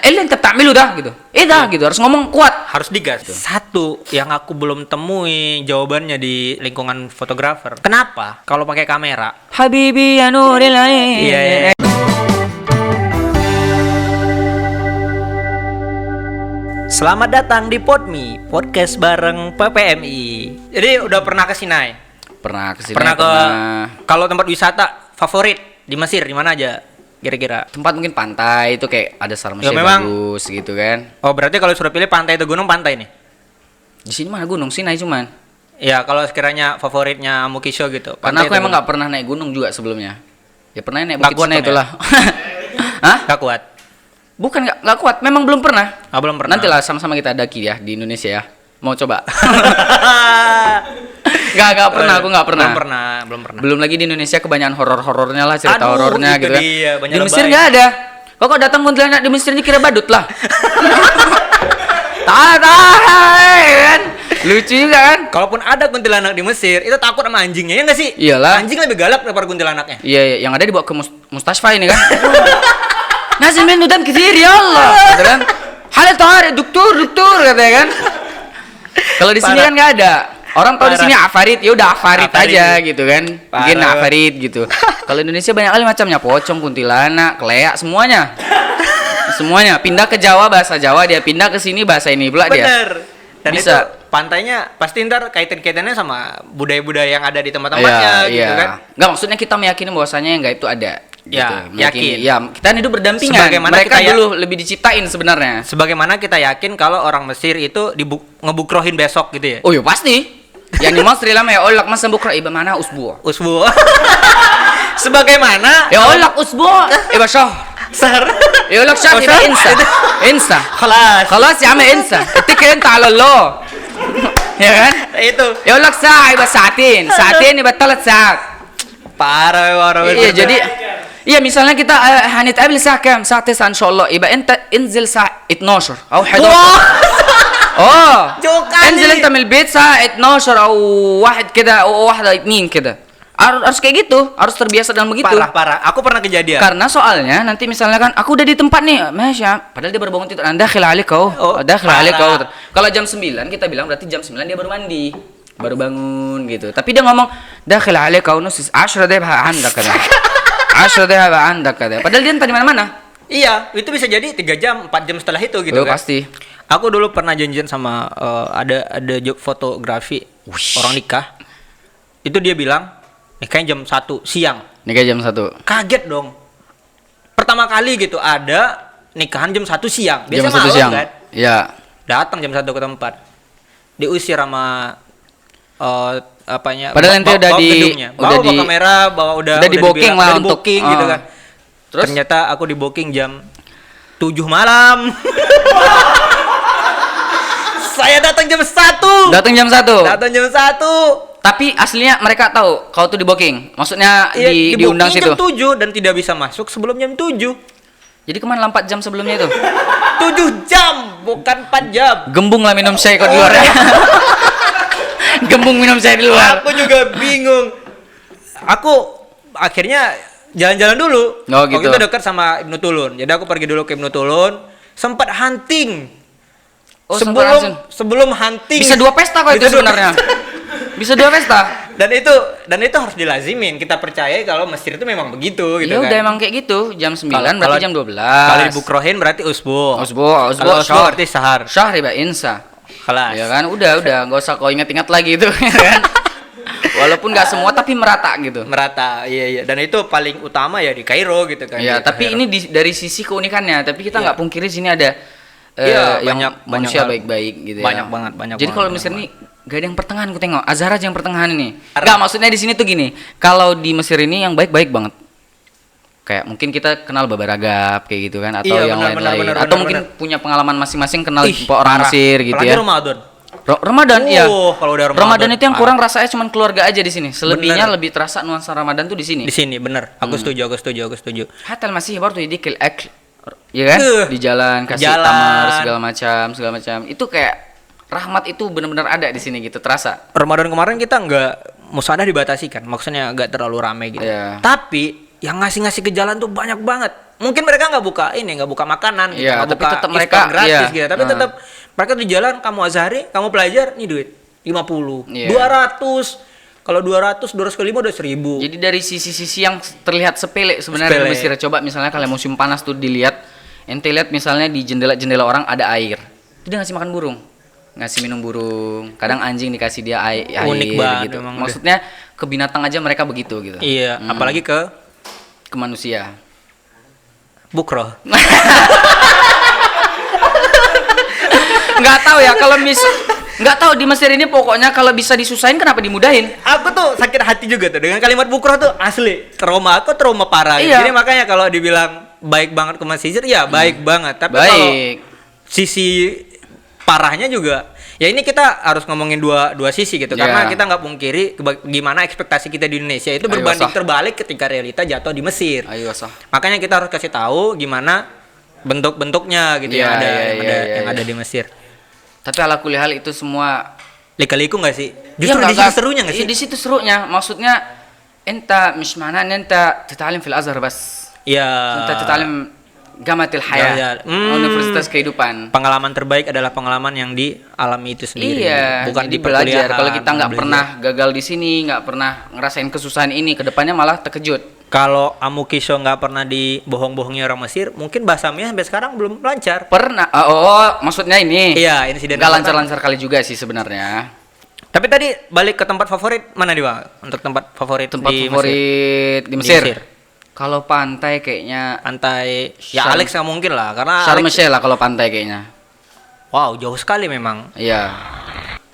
اللي انت بتعمله ده gitu. Dah gitu, harus ngomong kuat. Harus digas. Satu yang aku belum temui jawabannya di lingkungan fotografer. Kenapa kalau pakai kamera? Habibi ya nuril ain. Iya. Selamat datang di Podme, podcast bareng PPMI. Jadi udah pernah ke Sinai? Pernah ke sini. Pernah ke kalau tempat wisata favorit di Mesir di mana aja? Kira-kira tempat mungkin pantai itu kayak ada Sharm Ya, el-Sheikh memang. bagus gitu kan. Oh, berarti kalau sudah pilih pantai atau gunung, pantai nih. Di sini mana gunung, Sinai cuman. Ya, kalau sekiranya favoritnya Mukisho gitu. Karena pantai aku atau emang gunung? nggak pernah naik gunung juga sebelumnya. Ya pernah naik Nggak Bukit kuat Sinai dong ya? itulah. Hah? Nggak kuat. Bukan nggak kuat, memang belum pernah. Ah, belum pernah. Nantilah sama-sama kita daki ya di Indonesia ya. Mau coba? Nggak pernah, aku nggak pernah. Belum pernah. Belum lagi di Indonesia kebanyakan horor-horornya lah, cerita Aduh, horornya itu gitu kan. dia, banyak Di Mesir lebay. nggak ada. Kok datang kuntilanak di Mesir ini kira badut lah. Tahan kan. Lucu juga kan? Kalaupun ada kuntilanak di Mesir, itu takut sama anjingnya, ya nggak sih? Iyalah. Anjing lebih galak daripada kuntilanaknya. Iya, yang ada dibawa ke mustasfa ini kan. Nazil minum dam kathir ya Allah. Gitu kan? Hal tarik dokter katanya kan. Kalau di sini Parah. kan nggak ada. Orang tahu di Parah. sini afarit, ya udah afarit Afarit. aja gitu kan. Mungkin Parah. afarit gitu. Kalau Indonesia banyak kali macamnya, pocong, kuntilanak, keleak, semuanya. Semuanya. Pindah ke Jawa bahasa Jawa dia, pindah ke sini bahasa ini pula dia. Bener. Dan Bisa. itu pantainya pasti ntar kaitan-kaitannya sama budaya-budaya yang ada di tempat-tempatnya gitu kan. Nggak, maksudnya kita meyakini bahwasanya yang gaib itu ada. Ya, Meyakini. yakin. Ya, kita hidup berdampingan. Sebagaimana Mereka kita dulu lebih diciptain sebenarnya. Sebagaimana kita yakin kalau orang Mesir itu ngebukrohin besok gitu ya. Oh iya pasti. Yani Masri lama ya Allah masa bukra iba mana usbu. Usbu. Sebagaimana Ya Allah usbu iba syah. sar. Ya Allah syah iba insa. Insa. Khalas. Ya ama insa. اتكل انت على الله. Ya kan? Itu Ya Allah ساعة iba saatin. Saatin iba 3 saat. parah. Iya jadi iya misalnya kita هنتقابل الساعة كام؟ الساعة 9 إن شاء الله. يبقى أنت انزل الساعة 12 أو 11. Jauh kali. انزل انت من البيت الساعة 12 او واحد كده او واحدة 2 كده. Harus kayak gitu, harus terbiasa dengan begitu. Parah. Aku pernah kejadian. Karena soalnya nanti misalnya kan aku udah di tempat nih, Masya, padahal dia baru bangun tidur. Anda dakhil alik kau. Oh, Dakhil parah. alik kau. Kalau jam 9 kita bilang berarti jam 9 dia baru mandi. Baru bangun gitu. Tapi dia ngomong dakhil alik kau nusis 10 deh andak kada. 10 deh andak kada. Padahal dia entah di mana-mana. Iya, itu bisa jadi 3 jam, 4 jam setelah itu gitu Oh, kan. pasti. Aku dulu pernah janjian sama ada job fotografi orang nikah. Itu dia bilang nikahnya jam 1 siang. Nikah jam 1. Kaget dong. Pertama kali gitu ada nikahan jam 1 siang. Jam Biasanya 1 malam siang. kan. Iya. Datang jam 1 ke tempat. Diusir sama apanya? Padahal nanti udah di gedungnya. Bawa kamera, udah di booking dibilang, lah udah di untuk booking gitu kan. Terus Ternyata aku di booking jam 7 malam. Saya datang jam 1. datang jam 1. Datang jam 1. Tapi aslinya mereka tahu kalau tuh di booking. Maksudnya Iya, diundang booking situ. jam 7 dan tidak bisa masuk sebelum jam 7. Jadi kemana 4 jam sebelumnya itu? 7 jam, bukan 4 jam. Gembung lah minum chai kok di luar ya. Gembung minum chai di luar. Aku juga bingung. Aku akhirnya jalan-jalan dulu. Oh, Waktu gitu. itu dekat sama Ibnu Tulun. Jadi aku pergi dulu ke Ibnu Tulun, sempat hunting. Oh, sempat hunting. sebelum hunting. Bisa 2 pesta kok itu Bisa dua sebenarnya. Bisa 2 pesta. Dan itu harus dilazimin. Kita percaya kalau Mesir itu memang begitu gitu Ya kan. udah emang kayak gitu. Jam 9 Kalau- berarti kalau- jam 12. Kalau dibukrohin berarti usbu. Usbu Kalau usbu syahr. berarti sahar. Syahr iba insa. Kelas. Ya kan udah enggak usah kau ingat-ingat lagi itu ya kan. Walaupun enggak semua tapi merata gitu. Merata, iya. Dan itu paling utama ya di Kairo gitu kan. Ya, di tapi Kairo. ini dari sisi keunikannya, tapi kita nggak pungkiri sini ada Iya, yang banyak manusia hal. baik-baik gitu ya. Banyak banget. Jadi kalau Mesir ini gak ada yang pertengahan, aku tengok Azhar aja yang pertengahan ini. Karena- Enggak, maksudnya di sini tuh gini. Kalau di Mesir ini yang baik-baik banget. Kayak mungkin kita kenal Baba Ragab kayak gitu kan atau Iya, yang benar, lain-lain. benar, Atau benar, mungkin benar. punya pengalaman masing-masing kenal Ih, orang parah. Mesir gitu Apalagi ya. Ramadan. Ramadan iya. Kalau udah Ramadan itu yang parah. kurang rasanya cuma keluarga aja di sini. Selebihnya Bener. lebih terasa nuansa Ramadan tuh di sini. Di sini bener. Aku setuju. Hatta masih baru tuh dikil ek, ya kan? Di jalan kasih Jalan. tamar segala macam. Itu kayak rahmat itu benar-benar ada di sini gitu terasa. Ramadan kemarin kita nggak musadah dibatasi kan. Maksudnya nggak terlalu ramai gitu. Iya. Tapi yang ngasih ke jalan tuh banyak banget. Mungkin mereka nggak buka makanan, gitu, Iya, nggak tapi buka tetap iftar mereka, gratis iya. gitu. Tapi tetap mereka di jalan, kamu azhari, kamu pelajar, nih duit 50, Iya. 200. Kalau 200 kali 5 udah 1000. Jadi dari sisi-sisi yang terlihat sepele sebenarnya di Mesir, coba misalnya kalau musim panas tuh dilihat, ente lihat misalnya di jendela orang ada air. Itu dia ngasih makan burung, ngasih minum burung, kadang anjing dikasih dia air Unik banget gitu. emang Maksudnya ke binatang aja mereka begitu gitu. Iya, apalagi ke manusia. bukroh. Nggak tahu ya kalau nggak tahu di Mesir ini pokoknya kalau bisa disusahin kenapa dimudahin? Aku tuh sakit hati juga tuh dengan kalimat bukroh tuh, asli trauma parah. Iya. Jadi makanya kalau dibilang baik banget ke Mesir, ya baik banget. Tapi kalau Baik. sisi parahnya juga, ya ini kita harus ngomongin dua sisi gitu. Iya. Karena kita nggak pungkiri gimana ekspektasi kita di Indonesia itu Ayo, berbanding sah. terbalik ketika realita jatuh di Mesir. Ayo sah. Makanya kita harus kasih tahu gimana bentuk-bentuknya gitu Iya, yang iya. ada di Mesir. Tapi ala kulli hal itu semua Lika-liku nggak sih? ya Justru di situ serunya nggak sih? Iya, di situ serunya. Maksudnya enta مش معناه ان انت تتعلم في الازهر بس. Iya. Enta تتعلم جامعة الحياة. Ya. Universitas kehidupan. Pengalaman terbaik adalah pengalaman yang dialami itu sendiri. Iya, bukan jadi di belajar. perkuliahan, Kalau kita nggak belajar. pernah gagal di sini, nggak pernah ngerasain kesusahan ini, kedepannya malah terkejut. Kalau Amukisho nggak pernah dibohong-bohongi orang Mesir, mungkin bahasanya sampai sekarang belum lancar. Pernah? Maksudnya ini? Iya, insiden. Nggak lancar-lancar kali juga sih sebenarnya. Tapi tadi balik ke tempat favorit mana nih Bang? Untuk tempat favorit Tempat di Mesir? favorit di Di Mesir. Mesir. Kalau pantai kayaknya Pantai, ya Sharm- Alex nggak mungkin lah, karena Sharm Alex, El-Sheikh lah kalau pantai kayaknya. wow jauh sekali memang. Iya.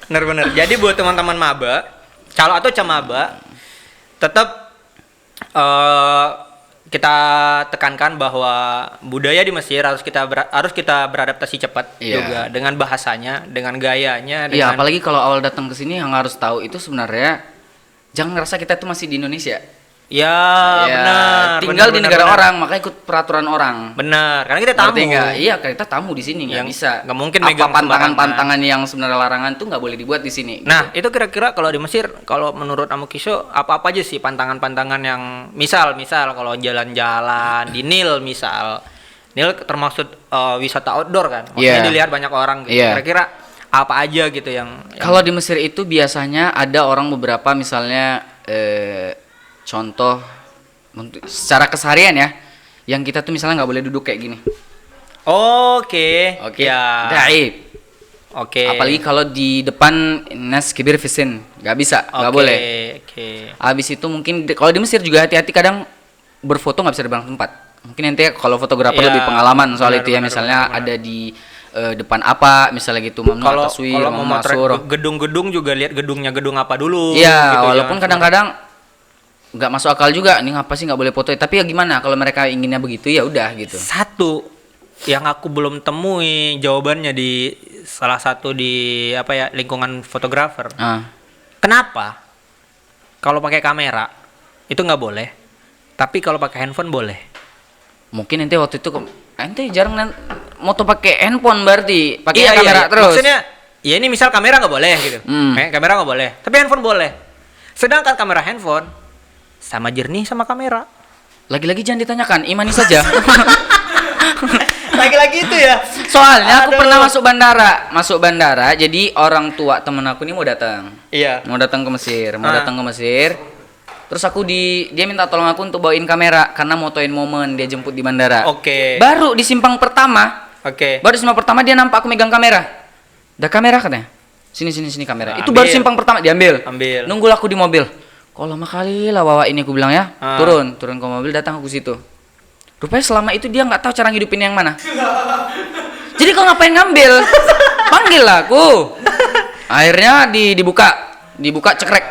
Bener-bener. Jadi buat teman-teman maba, kalau atau camaba, tetap kita tekankan bahwa budaya di Mesir harus kita beradaptasi cepat Iya. juga dengan bahasanya, dengan gayanya, Iya, dengan apalagi kalau awal datang ke sini yang harus tahu itu sebenarnya jangan ngerasa kita tuh masih di Indonesia. ya, Ya, benar. tinggal benar, di negara benar. orang, makanya ikut peraturan orang. Benar, karena kita tamu. Ngerti nggak? Iya, kita tamu di sini nggak Yang bisa. nggak mungkin Apa megang pantangan-pantangan yang sebenarnya larangan tuh nggak boleh dibuat di sini. Nah, itu kira-kira kalau di Mesir, kalau menurut Amukisho, apa-apa aja sih pantangan-pantangan yang misal kalau jalan-jalan di Nil misal. Nil termasuk wisata outdoor kan. Maksudnya Iya. dilihat banyak orang gitu. Iya. Kira-kira apa aja gitu yang Kalau di Mesir itu biasanya ada orang beberapa misalnya contoh secara keseharian ya, yang kita tuh misalnya nggak boleh duduk kayak gini. Oke. Oke. Ya. Gaib. Oke. Apalagi kalau di depan nas kibir fisin, nggak bisa, nggak Oke, boleh. Oke. Habis itu mungkin kalau di Mesir juga hati-hati, kadang berfoto nggak bisa di barang tempat. Mungkin nanti kalau fotografer Ya, lebih pengalaman soal benar, itu ya, benar, misalnya benar, benar. ada di depan apa misalnya gitu, mamnu Kalau taswir, mau mamnu motret asur. gedung-gedung juga lihat gedungnya gedung apa dulu. Iya, gitu, walaupun jangan kadang-kadang nggak masuk akal juga, nih ngapa sih nggak boleh foto? Tapi ya gimana kalau mereka inginnya begitu ya udah gitu. Satu yang aku belum temui jawabannya di salah satu di apa ya lingkungan fotografer. Ah, Kenapa? Kalau pakai kamera itu nggak boleh, tapi kalau pakai handphone boleh. mungkin ente waktu itu ente jarang moto pakai handphone, berarti pakai kamera iya. terus. Maksudnya, ya ini misal kamera nggak boleh gitu. Kamera nggak boleh, tapi handphone boleh. Sedangkan kamera handphone sama jernih sama kamera. Lagi-lagi jangan ditanyakan, imani saja. Lagi-lagi itu ya. Soalnya aku Aduh. pernah masuk bandara, jadi orang tua temen aku ini mau datang. Iya. Mau datang ke Mesir, Ah. Terus dia minta tolong aku untuk bawain kamera karena motoin momen dia jemput di bandara. Oke. Baru di simpang pertama, dia nampak aku megang kamera. Ada kamera katanya. Sini kamera. Itu baru Ambil. simpang pertama diambil. Ambil. Nunggu aku di mobil. Kok lama kali lah bawa ini, aku bilang ya. Ah. Turun ke mobil, datang aku situ. Rupanya selama itu dia nggak tahu cara ngidupin yang mana. Jadi kau ngapain ngambil? Panggil lah aku. Akhirnya dibuka cekrek.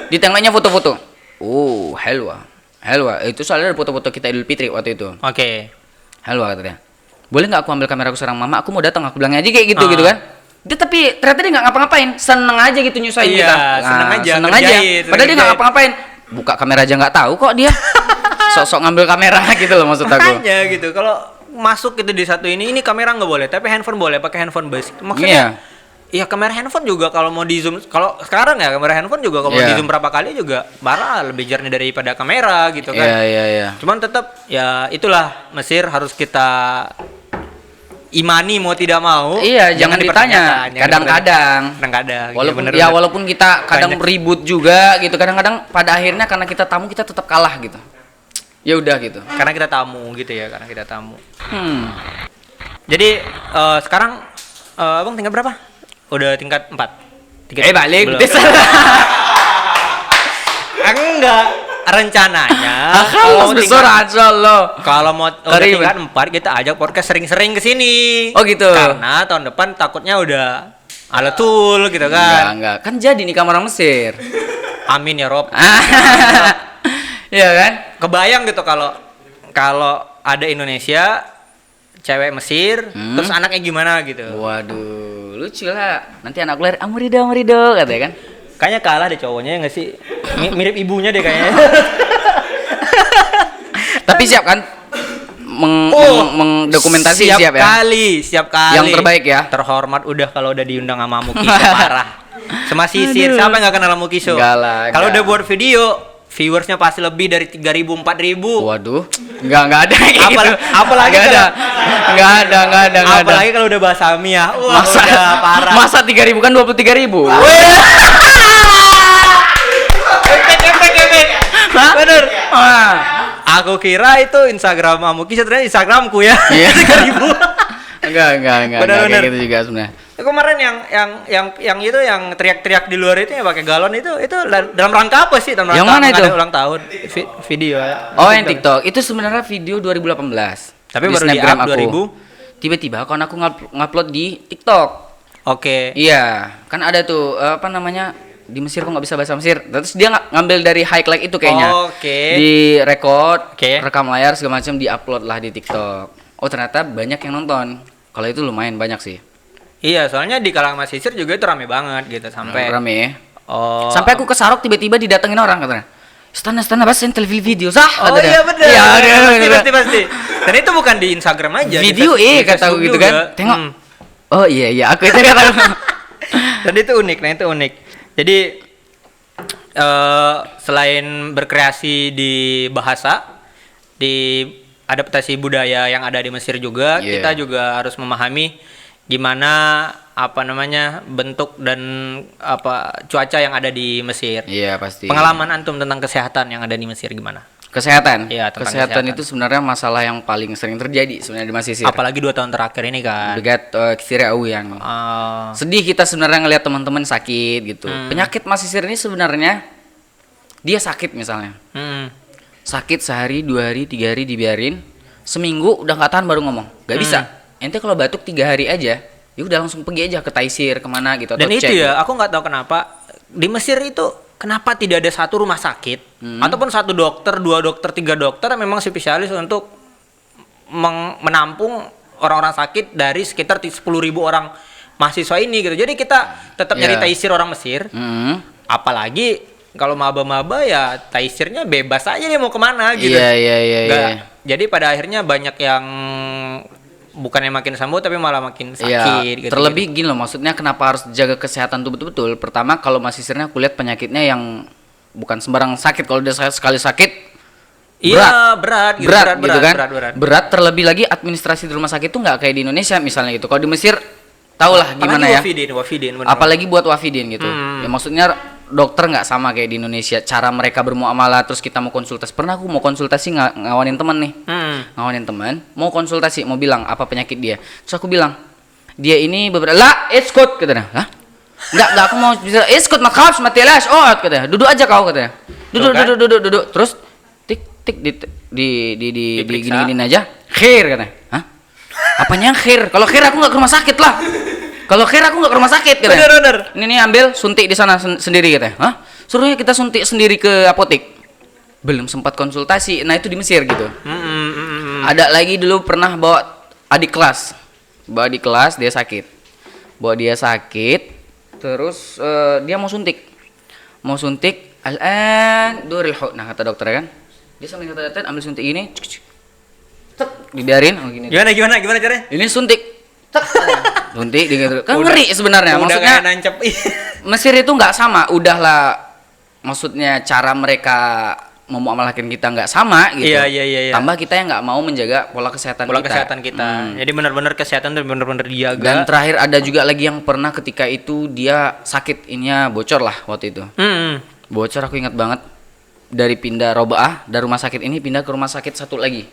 Ditengoknya foto-foto. Oh, helwa. Itu soalnya ada foto-foto kita Idul Fitri waktu itu. Oke. Helwa katanya. Boleh nggak aku ambil kamera aku sekarang, Mama? Aku mau datang, aku bilangnya aja kayak gitu Ah. gitu kan. Dia tapi ternyata dia nggak ngapa-ngapain, seneng aja gitu nyusahin Iya, kita. seneng aja, seneng ngerjain, aja. seneng Padahal dia nggak ngerjain. ngapa-ngapain. Buka kamera aja nggak tahu kok dia. Sok-sok ngambil kamera gitu loh maksud aku. Makanya gitu. Kalau masuk gitu di satu ini kamera nggak boleh, tapi handphone boleh, pakai handphone basic. Iya. Maksudnya Iya, kamera handphone juga kalau mau di zoom, kalau sekarang ya kamera handphone juga kalau mau di zoom berapa kali juga malah lebih jernih daripada kamera gitu kan. Iya. Cuman tetap ya itulah Mesir harus kita imani mau tidak mau. Iya, jangan ditanya. Kadang-kadang. Kadang-kadang. Walaupun kita kadang ribut juga gitu. Kadang-kadang pada akhirnya karena kita tamu kita tetap kalah gitu. Ya udah gitu. Karena kita tamu gitu ya, karena kita tamu. Jadi sekarang Abang tingkat berapa? Udah tingkat 4. Balik. Enggak. Rencananya kalau mau udah tingkat 4 kita ajak podcast sering-sering ke sini. Oh gitu. Karena tahun depan takutnya udah alatul gitu kan. Enggak. Kan jadi nikah orang Mesir. Amin ya Rob. Iya kan? Kebayang gitu kalau ada Indonesia cewek Mesir, terus anaknya gimana gitu. Waduh, lucu lah. Nanti anak lahir Amurido katanya kan. Kayaknya kalah deh cowoknya ya nggak sih? Mirip ibunya deh kayaknya. Tapi siap kan? Mengdokumentasi siap ya? Siap kali. Yang terbaik ya? Terhormat udah kalau udah diundang sama Mukiso parah. Sama Sisir, siapa yang nggak kenal Mukiso? Kalau udah buat video, viewersnya pasti lebih dari 3.000, 4.000. Waduh, nggak ada gitu. Apalagi nggak ada. Apalagi kalau udah bahasa Amia, udah parah. Masa 3.000 kan 23.000. Efek. Bener. Aku kira itu Instagram Amuki, ternyata Instagramku ya. 3.000. Enggak. Bener. Kayak gitu juga sebenarnya. Kemarin yang itu yang teriak-teriak di luar itu yang pakai galon itu dalam rangka apa sih? Dalam rangka yang mana itu? Ulang tahun video ya. Oh, yang TikTok. Itu sebenarnya video 2018. Tapi baru di-up 2000. Tiba-tiba akun aku ngupload di TikTok. Oke. Iya, kan ada tuh apa namanya? Di Mesir kok nggak bisa bahasa Mesir. Terus dia ngambil dari highlight itu kayaknya. Oke. Di record, rekam layar segala macam diupload lah di TikTok. Oh, ternyata banyak yang nonton. Kalau itu lumayan banyak sih. Iya, soalnya di kalangan mahasiswa juga itu rame banget gitu sampai rame. Oh. Sampai aku ke Sarok tiba-tiba didatengin orang katanya. Stana bas entel video sah. Oh iya benar. Iya, pasti. Dan itu bukan di Instagram aja. Video kata aku gitu kan. Tengok. Oh iya, aku itu kata. Dan itu unik. Jadi selain berkreasi di bahasa, di adaptasi budaya yang ada di Mesir juga, kita juga harus memahami gimana bentuk dan cuaca yang ada di Mesir. Iya pasti. Pengalaman antum tentang kesehatan yang ada di Mesir gimana? Kesehatan. Iya, kesehatan itu sebenarnya masalah yang paling sering terjadi sebenarnya di Mesir. Apalagi 2 tahun terakhir ini kan. Dekat Kisirau yang sedih kita sebenarnya ngelihat teman-teman sakit gitu. Penyakit Mesir ini sebenarnya dia sakit misalnya. Sakit sehari, 2 hari, 3 hari dibiarin, seminggu udah nggak tahan baru ngomong. Nggak bisa. Ente kalau batuk 3 hari aja, ya udah langsung pergi aja ke Taisir kemana gitu. Dan itu ya, aku nggak tahu kenapa di Mesir itu kenapa tidak ada satu rumah sakit ataupun 1 dokter, 2 dokter, 3 dokter yang memang spesialis untuk menampung orang-orang sakit dari sekitar 10.000 orang mahasiswa ini gitu. Jadi kita tetap nyari Taisir orang Mesir. Apalagi kalau maba-maba ya Taisirnya bebas aja dia mau kemana gitu. Iya. Jadi pada akhirnya banyak yang bukannya makin sembuh tapi malah makin sakit gitu. Terlebih gini loh, maksudnya kenapa harus jaga kesehatan tuh betul-betul. Pertama kalau Mesirnya aku lihat penyakitnya yang bukan sembarang sakit. Kalau udah sekali sakit berat gitu kan. Berat, terlebih lagi administrasi di rumah sakit tuh nggak kayak di Indonesia misalnya gitu. Kalau di Mesir tahulah gimana ya. Wafidin, apalagi buat wafidin gitu. Ya maksudnya dokter nggak sama kayak di Indonesia, cara mereka bermuamalah. Terus kita mau konsultasi, pernah aku mau konsultasi ngawanin teman nih, ngawanin teman mau konsultasi, mau bilang apa penyakit dia. Terus aku bilang dia ini beberapa iskut katanya. Hah? Enggak aku mau bisa iskut makaf matilas katanya. Duduk aja kau katanya. Duduk. Terus tik di gini-gini aja. Khair katanya. Hah? Apanya khair? Kalau khair aku nggak ke rumah sakit lah. Kalau khair aku nggak ke rumah sakit katanya. Bener. Ini ambil suntik di sana sendiri katanya. Hah? Suruhnya kita suntik sendiri ke apotek. Belum sempat konsultasi. Nah itu di Mesir gitu. Ada lagi dulu pernah bawa adik kelas. Dia sakit. Terus dia mau suntik. Al-an duril hud. Nah kata dokter kan. Dia sambil kata ambil suntik ini. Dibiarin gini. Gimana caranya? Ini suntik. Cek. Suntik gitu. Kan ngeri sebenarnya. Udah Maksudnya kayak nancep. Mesir itu nggak sama. Udahlah, maksudnya cara mereka memuamalahkan kita nggak sama gitu. Iya. Tambah kita yang nggak mau menjaga pola kesehatan Pola kita. kesehatan kita. Jadi benar-benar kesehatan tuh benar-benar dijaga. Dan terakhir ada juga lagi yang pernah ketika itu dia sakit, ininya bocor lah waktu itu. Bocor, aku ingat banget. Dari pindah Robaah, dari rumah sakit ini pindah ke rumah sakit satu lagi.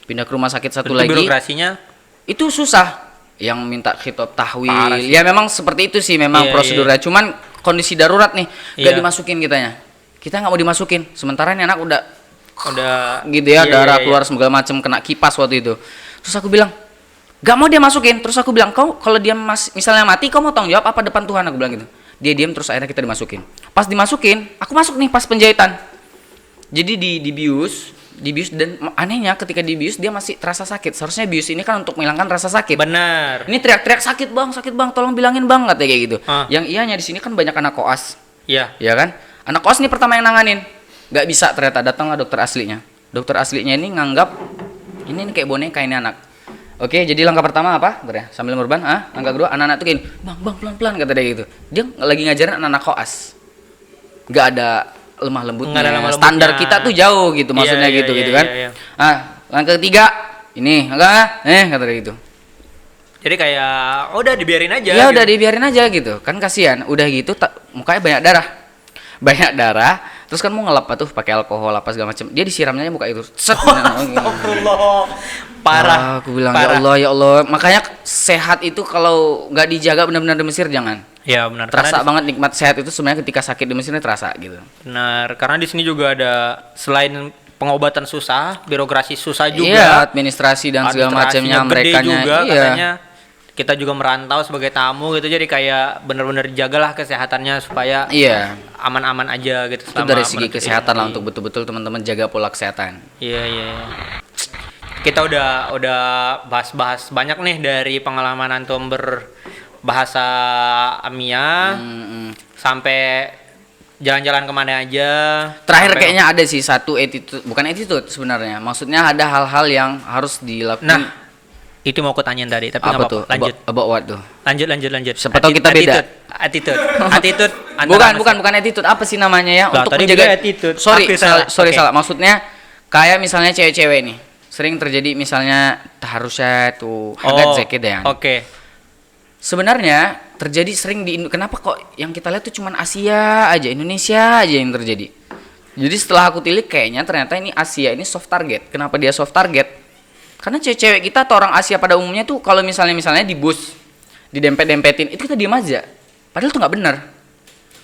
Pindah ke rumah sakit satu lagi. Birokrasinya Itu susah. Yang minta khitab tahwil. Parah sih. Ya memang seperti itu sih memang Iya, prosedurnya. Cuman kondisi darurat nih, gak Iya. dimasukin kitanya. Kita nggak mau dimasukin. Sementara ini anak udah gitu ya, Iya, darah iya. keluar segala macam, kena kipas waktu itu. Terus aku bilang, gak mau dia masukin. Terus aku bilang, kau kalau dia misalnya mati, kau mau tanggung jawab apa depan Tuhan? Aku bilang gitu. Dia diam, terus akhirnya kita dimasukin. Pas dimasukin, aku masuk nih pas penjahitan. Jadi dibius dan anehnya ketika dibius dia masih terasa sakit. Seharusnya bius ini kan untuk menghilangkan rasa sakit. benar. Ini teriak-teriak sakit bang, tolong bilangin bang, katanya kayak gitu. Ah. Yang ianya di sini kan banyak anak koas, Iya. ya kan? Anak koas ini pertama yang nanganin, nggak bisa ternyata, datanglah dokter aslinya. Dokter aslinya ini nganggap ini kayak boneka ini anak. Oke, jadi langkah pertama apa? Bentar ya, sambil merban. Langkah kedua, anak-anak tuh gini, bang pelan-pelan kata dia gitu. Dia lagi ngajarin anak-anak koas, nggak ada lemah lembutnya. Nggak ada lemah lembutnya. Standar kita tuh jauh gitu, maksudnya Iya, gitu iya, gitu iya, kan. iya. Langkah ketiga, ini, kata dia gitu. Jadi kayak udah dibiarin aja. Ya gitu. udah dibiarin aja gitu. Kan kasihan. Udah gitu mukanya banyak darah. Banyak darah. Terus kan mau ngelap tuh pakai alkohol apa segala macam. Dia disiramnya muka itu. Set. Astagfirullah. Parah. Aku bilang Parah. ya Allah. Makanya sehat itu kalau nggak dijaga benar-benar di Mesir jangan. Ya benar. Terasa Karena banget nikmat sehat itu sebenarnya ketika sakit di Mesir ini terasa gitu. benar. Karena di sini juga ada selain pengobatan susah, birokrasi susah juga. Iya, administrasi dan segala macamnya Administrasinya gede mereka juga iya. katanya. Kita juga merantau sebagai tamu gitu, jadi kayak bener-bener jagalah kesehatannya supaya Iya. aman-aman aja gitu. Itu selama dari segi menuntut kesehatan lah ilmu. untuk betul-betul teman-teman jaga pola kesehatan. Iya. Kita udah bahas-bahas banyak nih dari pengalaman antum berbahasa Amia sampai jalan-jalan kemana aja. Terakhir sampai- kayaknya ada sih satu attitude, bukan attitude sebenarnya. Maksudnya ada hal-hal yang harus dilakukan. Nah, itu mau aku tanyain tadi, tapi nggak apa apa-apa. tuh? Lanjut. About what tuh? Lanjut. Siapa tahu kita beda. Attitude. antara Bukan attitude. Apa sih namanya ya? Lah, Untuk tadi menjaga bilang attitude. Sorry, Aku salah. salah. Oke. Salah. Maksudnya kayak misalnya cewek-cewek nih. Sering terjadi misalnya taharusnya tuh hagat zeket ya. Oke. Sebenarnya terjadi sering kenapa kok yang kita lihat tuh cuman Asia aja, Indonesia aja yang terjadi. Jadi setelah aku tilik kayaknya ternyata ini Asia ini soft target. Kenapa dia soft target? Karena cewek-cewek kita atau orang Asia pada umumnya tuh kalau misalnya di bus didempet-dempetin itu kita diam aja. Padahal itu nggak benar.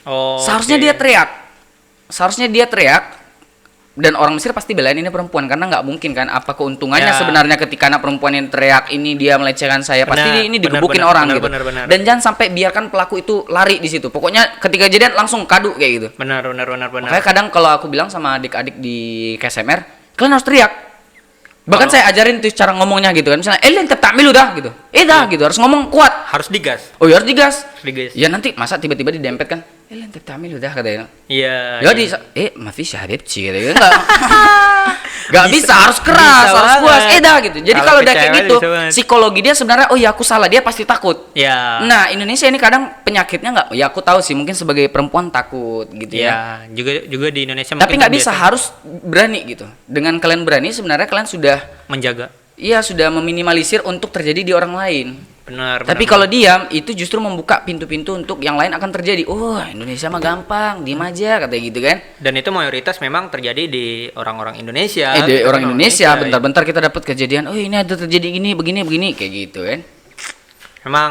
Oh. Seharusnya oke. dia teriak. Dan orang Mesir pasti belain ini perempuan karena nggak mungkin kan apa keuntungannya Ya. sebenarnya ketika anak perempuan yang teriak ini dia melecehkan saya pasti Benar, ini benar, digebukin benar, orang benar, gitu. benar. Dan jangan sampai biarkan pelaku itu lari di situ. Pokoknya ketika kejadian langsung kadu kayak gitu. Benar. Makanya kadang kalau aku bilang sama adik-adik di KSMR, kalian harus teriak. Bahkan saya ajarin tuh cara ngomongnya gitu kan. Misalnya, tetap tampil udah gitu. Dah gitu, harus ngomong kuat. Harus digas. Oh ya harus digas. Digas. Ya nanti masa tiba-tiba didempet kan. Tetap tampil udah katanya. Iya. Ya di mafi syahadepci gitu. Enggak bisa, harus keras, bisa harus banget. puas. Dah gitu. Jadi Kalau kalau ke udah kayak cewek gitu, bisa banget. psikologi dia sebenarnya oh ya aku salah, dia pasti takut. Ya. Nah, Indonesia ini kadang penyakitnya nggak, ya aku tahu sih mungkin sebagai perempuan takut gitu ya. Ya, juga di Indonesia Tapi mungkin nggak bisa, terbiasa harus berani gitu. Dengan kalian berani sebenarnya kalian sudah menjaga. sudah meminimalisir untuk terjadi di orang lain. Benar. Tapi kalau diam itu justru membuka pintu-pintu untuk yang lain akan terjadi. Oh, Indonesia mah gampang, diam aja katanya gitu kan. dan itu mayoritas memang terjadi di orang-orang Indonesia. Di Kita orang Indonesia, ya. bentar-bentar kita dapat kejadian. Oh, ini ada terjadi gini, begini kayak gitu kan. Memang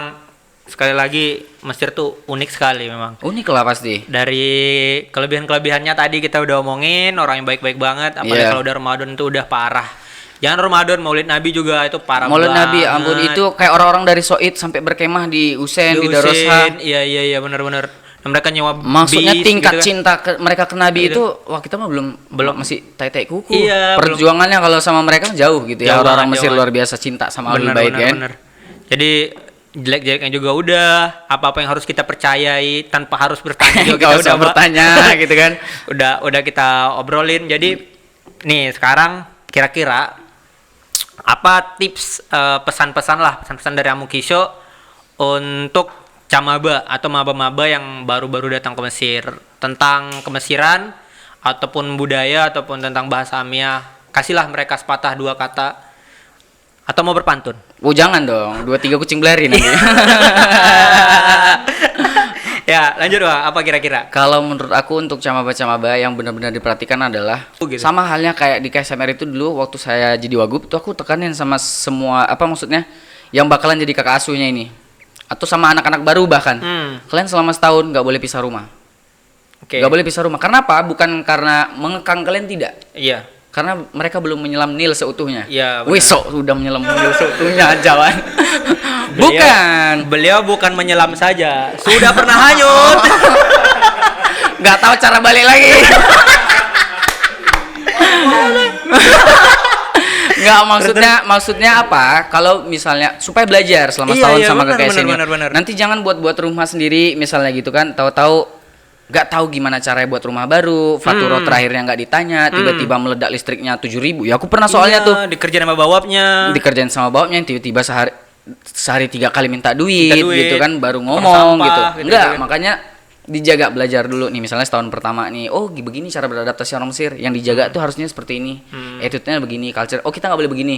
sekali lagi Mesir tuh unik sekali memang. Unik lah pasti. Dari kelebihan-kelebihannya tadi kita udah omongin, orang yang baik-baik banget, apalagi Iya. kalau udah Ramadan tuh udah parah. Jangan Ramadan, Maulid Nabi juga itu parah Maulid banget. Nabi, ampun itu kayak orang-orang dari Soid sampai berkemah di Usen, di Darusha. Iya benar-benar. Dan mereka nyewa Maksudnya bis tingkat gitu kan. cinta mereka ke Nabi Gitu. itu, wah kita mah belum masih tai-tai kuku. Iya, Perjuangannya kalau sama mereka jauh gitu ya. Jauh Orang-orang banget, Mesir jauh luar biasa cinta sama Ahlul Bait kan. Bener. Jadi jelek-jeleknya juga udah, apa-apa yang harus kita percayai tanpa harus bertanya juga Gak kita usah udah bertanya gitu kan. udah kita obrolin. Jadi nih sekarang kira-kira Apa tips pesan-pesan lah, pesan-pesan dari Amukisho untuk camaba atau maba-maba yang baru-baru datang ke Mesir tentang kemesiran ataupun budaya ataupun tentang bahasa Amia. Kasihlah mereka sepatah dua kata atau mau berpantun. Oh jangan dong, 2-3 kucing berlari nanti. Ya, lanjut Wak, apa kira-kira? Kalau menurut aku untuk camaba-camaba yang benar-benar diperhatikan adalah Oh, gitu. sama halnya kayak di KSMR itu dulu waktu saya jadi wagub tuh aku tekanin sama semua apa maksudnya yang bakalan jadi kakak asuhnya ini atau sama anak-anak baru bahkan kalian selama setahun nggak boleh pisah rumah. Oke. Nggak boleh pisah rumah. Karena apa? Bukan karena mengekang kalian tidak. Iya. Karena mereka belum menyelam Nil seutuhnya. Iya, benar. Wisok sudah menyelam Nil seutuhnya jalan. Bukan. Beliau bukan menyelam saja, sudah pernah hanyut. Nggak tahu cara balik lagi. Nggak maksudnya apa? Kalau misalnya supaya belajar selama Iya, setahun iya, sama benar, KKS ini. benar. Nanti jangan buat rumah sendiri misalnya gitu kan. Tahu-tahu nggak tahu gimana caranya buat rumah baru, fatura terakhirnya nggak ditanya, tiba-tiba meledak listriknya 7.000. Ya aku pernah soalnya Iya, tuh dikerjain sama bawapnya. dikerjain sama bawapnya tiba-tiba sehari 3 kali minta duit duit, gitu kan baru buang ngomong sampah, gitu. gitu Enggak, kan. makanya dijaga belajar dulu nih misalnya setahun pertama nih oh begini cara beradaptasi orang Mesir yang dijaga tuh harusnya seperti ini attitude-nya begini culture oh kita nggak boleh begini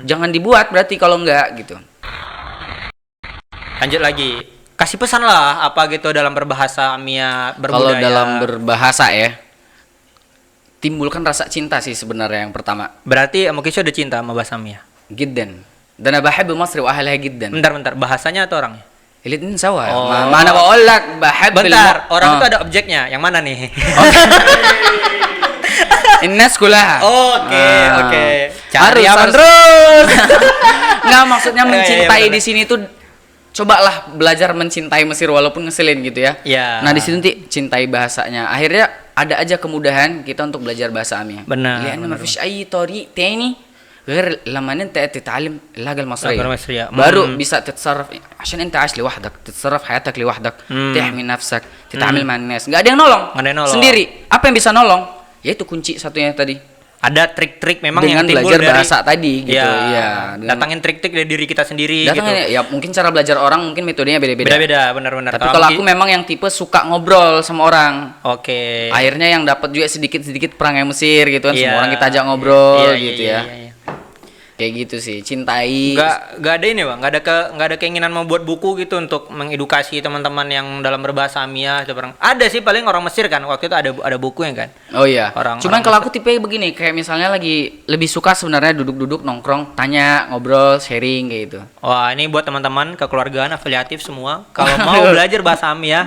jangan dibuat berarti kalau enggak gitu. Lanjut lagi, kasih pesan lah apa gitu dalam berbahasa Amia Kalau berbudaya. dalam berbahasa ya timbulkan rasa cinta sih sebenarnya yang pertama Berarti Amukisho udah cinta sama bahasa Amia. jiddan dan أنا بحب مصر وأهلها جدا Bentar, bahasanya atau orangnya? الاتنين سوا Oh. ما أنا بقول لك بحب Bentar, orang itu ada objeknya, yang mana nih? الناس كلها Oke. Cari Harus, aman harus. terus. Nggak maksudnya Iya, iya, mencintai benar. di sini tuh cobalah belajar mencintai Mesir walaupun ngeselin gitu ya. Iya. Nah di sini nanti cintai bahasanya. Akhirnya ada aja kemudahan kita untuk belajar bahasa Amia. Benar, لأن ما benar, فيش أي طريق تاني غير لما انت تتعلم اللهجة المصرية. اللهجة المصرية. baru bisa تتصرف عشان انت عايش لوحدك تتصرف حياتك لوحدك تحمي نفسك تتعامل مع الناس nggak ada yang nolong. Nggak ada yang nolong. Sendiri apa yang bisa nolong yaitu kunci satunya tadi Ada trik-trik memang dengan yang timbul belajar dari bahasa tadi gitu ya, dengan- datangin trik-trik dari diri kita sendiri datang gitu. ya mungkin cara belajar orang mungkin metodenya beda-beda Beda-beda, benar-benar. tapi kalau aku memang yang tipe suka ngobrol sama orang Oke. akhirnya yang dapat juga sedikit-sedikit perangai Mesir gitu kan Iya. semua orang kita ajak ngobrol Iya, gitu iya, ya iya, iya. kayak gitu sih cintai Nggak ada ini bang, nggak ada keinginan membuat buku gitu untuk mengedukasi teman-teman yang dalam berbahasa Amia. Ada sih paling orang Mesir kan waktu itu ada bukunya kan. oh iya Orang- cuman orang kalau aku tipe begini kayak misalnya lagi lebih suka sebenarnya duduk-duduk nongkrong tanya ngobrol sharing kayak gitu. Wah ini buat teman-teman kekeluargaan afiliatif semua kalau mau belajar bahasa Amia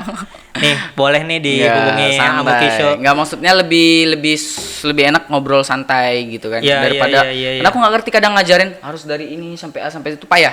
nih boleh nih dihubungi Amukisho. Nggak maksudnya lebih enak ngobrol santai gitu kan Iya, daripada iya. karena aku nggak ngerti kadang ngajarin harus dari ini sampai A sampai itu payah.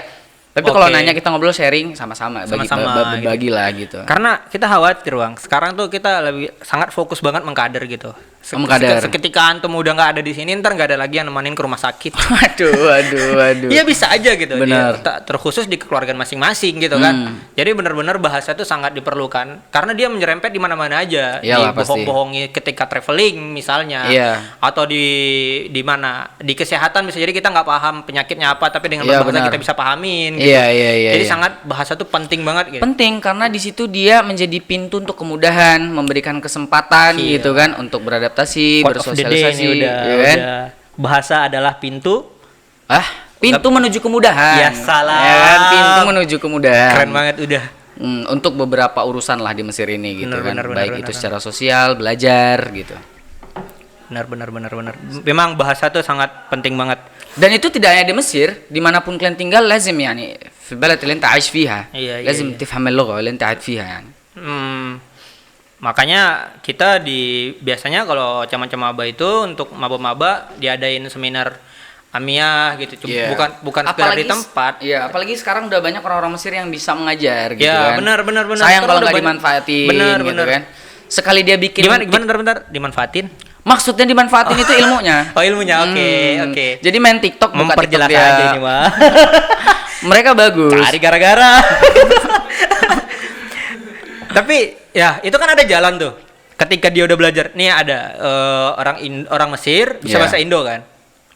Tapi Oke. kalau nanya kita ngobrol sharing sama-sama Sama-sama, berbagi lah gitu. Karena kita khawatir bang, sekarang tuh kita lebih sangat fokus banget mengkader gitu. Mengkader. Seketika antum udah nggak ada di sini, ntar nggak ada lagi yang nemenin ke rumah sakit. Waduh. Iya bisa aja gitu. Benar. Terkhusus di keluargaan masing-masing gitu kan. Jadi benar-benar bahasa itu sangat diperlukan karena dia menyerempet di mana-mana aja. Iyalah, pasti. Dibohong-bohongi ketika traveling misalnya. Iya. Atau di mana? Di kesehatan bisa jadi kita nggak paham penyakitnya apa tapi dengan Iya, berbahasa benar. kita bisa pahamin gitu. Iya. Jadi sangat bahasa tuh penting banget gitu. penting karena di situ dia menjadi pintu untuk kemudahan, memberikan kesempatan Iya. gitu kan untuk beradaptasi, Quote of the day bersosialisasi, ini udah, ya kan? udah. Bahasa adalah pintu. Pintu menuju kemudahan. Ya, salam. Ya kan? Pintu menuju kemudahan. Keren banget udah. Untuk beberapa urusan lah di Mesir ini gitu Benar, kan. benar, Baik itu benar. secara sosial, belajar gitu. Benar. Memang bahasa tuh sangat penting banget. Dan itu tidak hanya di Mesir, dimanapun kalian tinggal lazim yani في البلد اللي انت عايش فيها Iya, لازم iya. تفهم اللغة اللي انت قاعد فيها يعني. Makanya kita biasanya kalau camacamaba itu untuk maba-maba diadain seminar Amia gitu. Iya. Bukan sekedar di Apalagi- tempat. Iya, apalagi sekarang udah banyak orang-orang Mesir yang bisa mengajar gitu Ya, kan. benar. Sayang Sekarang kalau udah nggak banyak- dimanfaatin Benar. gitu kan. Sekali dia bikin Gimana bentar dimanfaatin? maksudnya dimanfaatin itu ilmunya. Oh, ilmunya. Oke. Jadi main TikTok buka Memperjelas TikTok dia. aja ini, Wah. Mereka bagus. Cari gara-gara. Tapi ya itu kan ada jalan tuh. Ketika dia udah belajar, nih ada orang Mesir bisa Iya. bahasa Indo kan.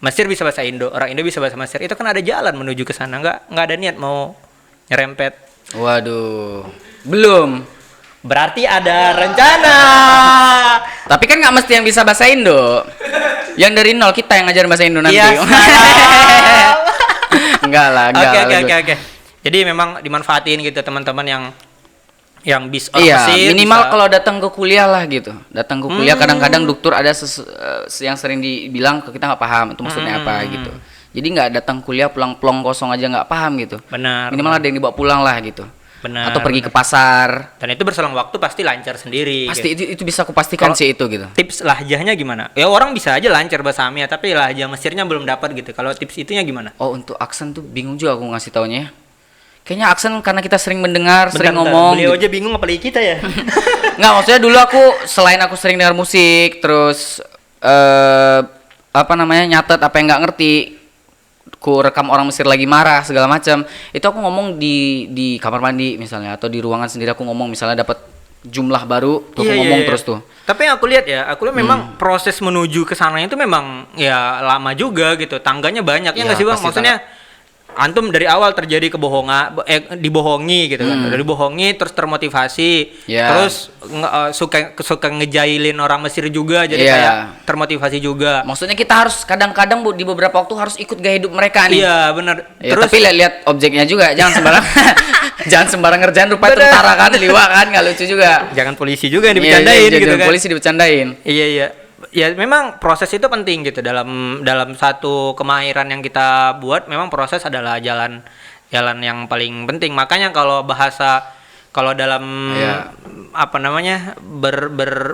Mesir bisa bahasa Indo, orang Indo bisa bahasa Mesir. Itu kan ada jalan menuju ke sana. Nggak ada niat mau nyerempet. Waduh, belum. Berarti ada rencana. Tapi kan nggak mesti yang bisa bahasa Indo. Yang dari nol kita yang ngajarin bahasa Indo nanti. Iya. Enggak lah, enggak. Oke. Jadi memang dimanfaatin gitu teman-teman yang bis orang Iya, Mesir minimal bisa. kalau datang ke kuliah lah gitu. Datang ke kuliah kadang-kadang dokter ada yang sering dibilang ke kita nggak paham itu maksudnya apa gitu. Jadi nggak datang kuliah pulang plong kosong aja nggak paham gitu. Benar. Minimal ada yang dibawa pulang lah gitu. Benar. Atau pergi ke pasar. Dan itu berselang waktu pasti lancar sendiri. Pasti gitu. itu bisa aku pastikan Kalau- sih itu gitu. Tips lahjahnya gimana? Ya orang bisa aja lancar bahasa Amia tapi lahjah Mesirnya belum dapat gitu. Kalau tips itunya gimana? Oh, untuk aksen tuh bingung juga aku ngasih taunya. Kayaknya aksen karena kita sering mendengar, sering Bentar, ngomong. beliau gitu. aja bingung apalagi kita ya. Nggak, maksudnya dulu selain aku sering dengar musik, terus nyatet apa yang nggak ngerti, ku rekam orang Mesir lagi marah segala macam. Itu aku ngomong di kamar mandi misalnya atau di ruangan sendiri aku ngomong misalnya dapat jumlah baru, tuh aku ngomong terus tuh. Tapi yang aku lihat memang proses menuju ke sana itu memang ya lama juga gitu. Tangganya banyak ya Iya, nggak sih Bang? pasti Maksudnya antum dari awal terjadi dibohongi gitu kan. Dari bohongi terus termotivasi. Iya. Terus suka ngejailin orang Mesir juga jadi Iya. kayak termotivasi juga. Maksudnya kita harus kadang-kadang di beberapa waktu harus ikut gaya hidup mereka nih. Iya, benar. Ya, Terus tapi lihat objeknya juga, jangan sembarang jangan sembarang ngerjain rupa Bener. tentara kan, liwa kan, nggak lucu juga. jangan polisi juga yang Iya, dibicarain jadi gitu kan. polisi dibercandain. Iya. Ya memang proses itu penting gitu dalam satu kemahiran yang kita buat memang proses adalah jalan yang paling penting. Makanya kalau dalam Iya.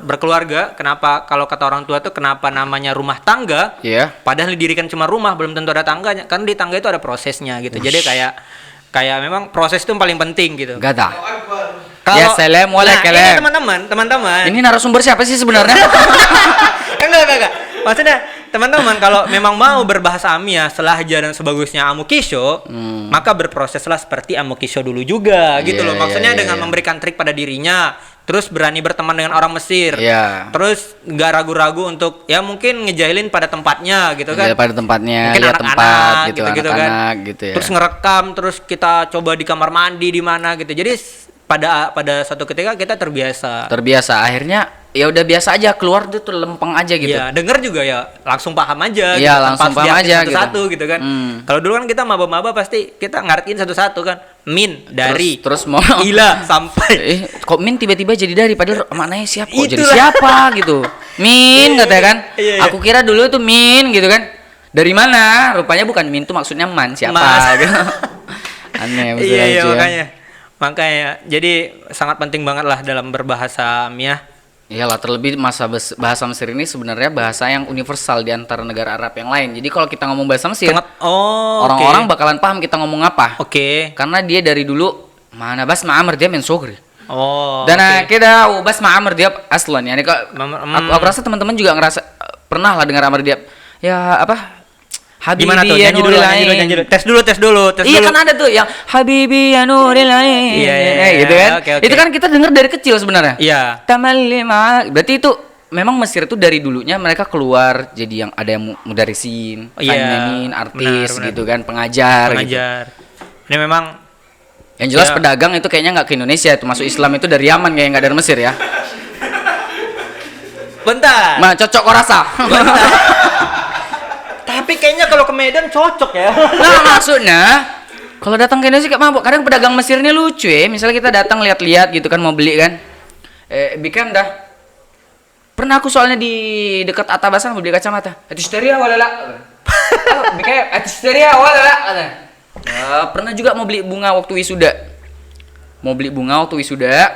berkeluarga, kenapa kalau kata orang tua tuh kenapa namanya rumah tangga? Iya. Padahal didirikan cuma rumah belum tentu ada tangganya. Kan di tangga itu ada prosesnya gitu. Jadi kayak memang proses itu yang paling penting gitu. Gada. Kalau Ya, salam walaikum. ini teman-teman. Ini narasumber siapa sih sebenarnya? Enggak. Maksudnya teman-teman kalau memang mau berbahasa Amia selahja dan sebagusnya Amukisho, maka berproseslah seperti Amukisho dulu juga gitu loh. Maksudnya dengan memberikan trik pada dirinya, terus berani berteman dengan orang Mesir. Iya. Terus nggak ragu-ragu untuk ya mungkin ngejailin pada tempatnya gitu kan. Pada tempatnya, Mungkin lihat tempat gitu, gitu anak-anak kan. gitu ya. Terus ngerekam, terus kita coba di kamar mandi di mana gitu. Jadi pada suatu ketika kita terbiasa. Akhirnya ya udah biasa aja, keluar tuh lempeng aja gitu. Iya, denger juga ya langsung paham aja. Iya, gitu, langsung tanpa paham harus diartiin aja satu-satu gitu. gitu kan. Kalau dulu kan kita maba-maba pasti kita ngartiin satu-satu kan. Min dari Terus mau ila sampai kok Min tiba-tiba jadi dari, padahal maknanya siapa? Kok jadi Itulah. siapa gitu? Min katanya kan. Iya. Aku kira dulu tuh Min gitu kan. Dari mana? Rupanya bukan Min tuh maksudnya Man siapa Mas. gitu. Aneh betul iya aja. makanya jadi sangat penting banget lah dalam berbahasa Amia. Iyalah, terlebih bahasa Mesir ini sebenarnya bahasa yang universal di antara negara Arab yang lain. Jadi kalau kita ngomong bahasa Mesir, orang-orang bakalan paham kita ngomong apa. Oke. Karena dia dari dulu mana bas ma'amr dia min sugri. Oh. Dan oke. keda bas ma'amr dia aslan ya. Aku rasa teman-teman juga ngerasa pernah lah dengar amr dia. Ya apa? Habibi Gimana tuh? ya Nyanyi dulu, nuril nyanyi ain. dulu. Tes dulu. Iya kan ada tuh yang Habibi ya nuril ain. Iya, gitu kan. oke. Itu kan kita dengar dari kecil sebenarnya. Iya. Tamalli ma. Berarti itu memang Mesir itu dari dulunya mereka keluar jadi yang ada yang mudarisin, Iya, penyanyi, artis benar. gitu kan, pengajar. Gitu. Pengajar. Ini memang Yang jelas Ya. pedagang itu kayaknya nggak ke Indonesia, itu masuk Islam itu dari Yaman kayak nggak dari Mesir ya. bentar. Cocok kok rasa. Tapi kayaknya kalau ke Medan cocok ya. Nah maksudnya kalau datang ke Indonesia kayak mabuk. Kadang pedagang Mesir ini lucu ya. Misalnya kita datang lihat-lihat gitu kan mau beli kan. Bikin dah. Pernah aku soalnya di dekat Atabasan mau beli kacamata. Atisteria wala la. Bikin atisteria wala la. Pernah juga mau beli bunga waktu wisuda.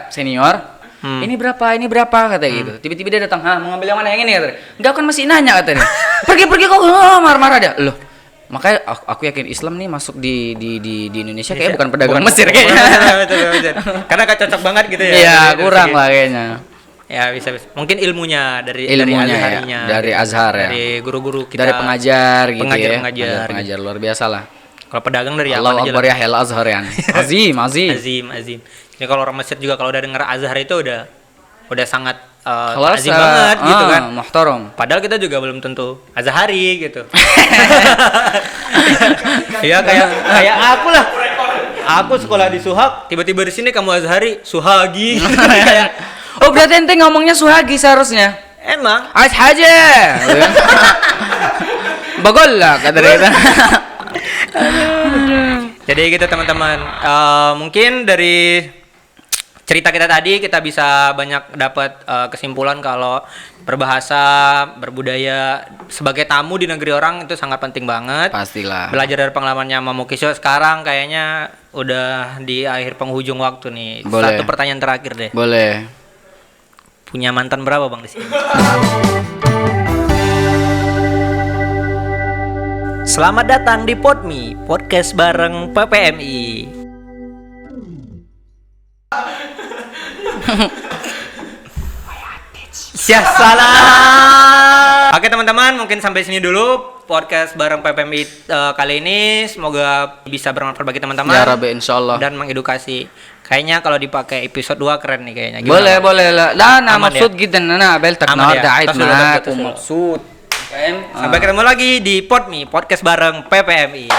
Senior. Ini berapa kata gitu. Tiba-tiba dia datang, mau ngambil yang mana yang ini kata. Enggak kan masih nanya katanya. Pergi kok marah-marah dia. Loh. Makanya aku yakin Islam nih masuk di Indonesia kayak bukan pedagang Mesir kayaknya. Betul. Karena gak cocok banget gitu ya. Iya, Dari kurang segi- lah kayaknya. Ya bisa. Mungkin ilmunya dari Ilmunya Azharinya. dari Azhar ya. Dari guru-guru kita. Dari pengajar gitu ya. Pengajar. Pengajar luar biasa lah. Kalau pedagang dari Allahu Yaman aja Akbar lah. ya hel Azhar ya. Azim. Azim. Jadi kalau orang Mesir juga kalau udah dengar Azhar itu udah sangat Kelas azim banget gitu kan. Muhtaram. Padahal kita juga belum tentu Azhari gitu. Iya kayak aku lah. Aku sekolah di Suhag, tiba-tiba di sini kamu Azhari, Suhagi. Kayak Oh berarti ente ngomongnya Suhagi seharusnya. emang Ais haja. Bagol lah kata dia. jadi gitu teman-teman. Mungkin dari cerita kita tadi kita bisa banyak dapat kesimpulan kalau berbahasa, berbudaya sebagai tamu di negeri orang itu sangat penting banget. Pastilah. Belajar dari pengalamannya Mamukisho sekarang kayaknya udah di akhir penghujung waktu nih. Boleh. Satu pertanyaan terakhir deh. Boleh. Punya mantan berapa Bang di sini? Selamat datang di Podmi, podcast bareng PPMI. salah. Oke teman-teman, mungkin sampai sini dulu podcast bareng PPMI kali ini. Semoga bisa bermanfaat bagi teman-teman. Ya Rabbi insyaallah. Dan mengedukasi. Kayaknya kalau dipakai episode 2 keren nih kayaknya. Gimana, boleh Bang? boleh lah. لا انا Aman مبسوط جدا ان انا قابلتك Aman النهارده ya? قاعد Betul, معاك betul. ومبسوط. فاهم؟ Sampai ketemu lagi di Podmi, podcast bareng PPMI.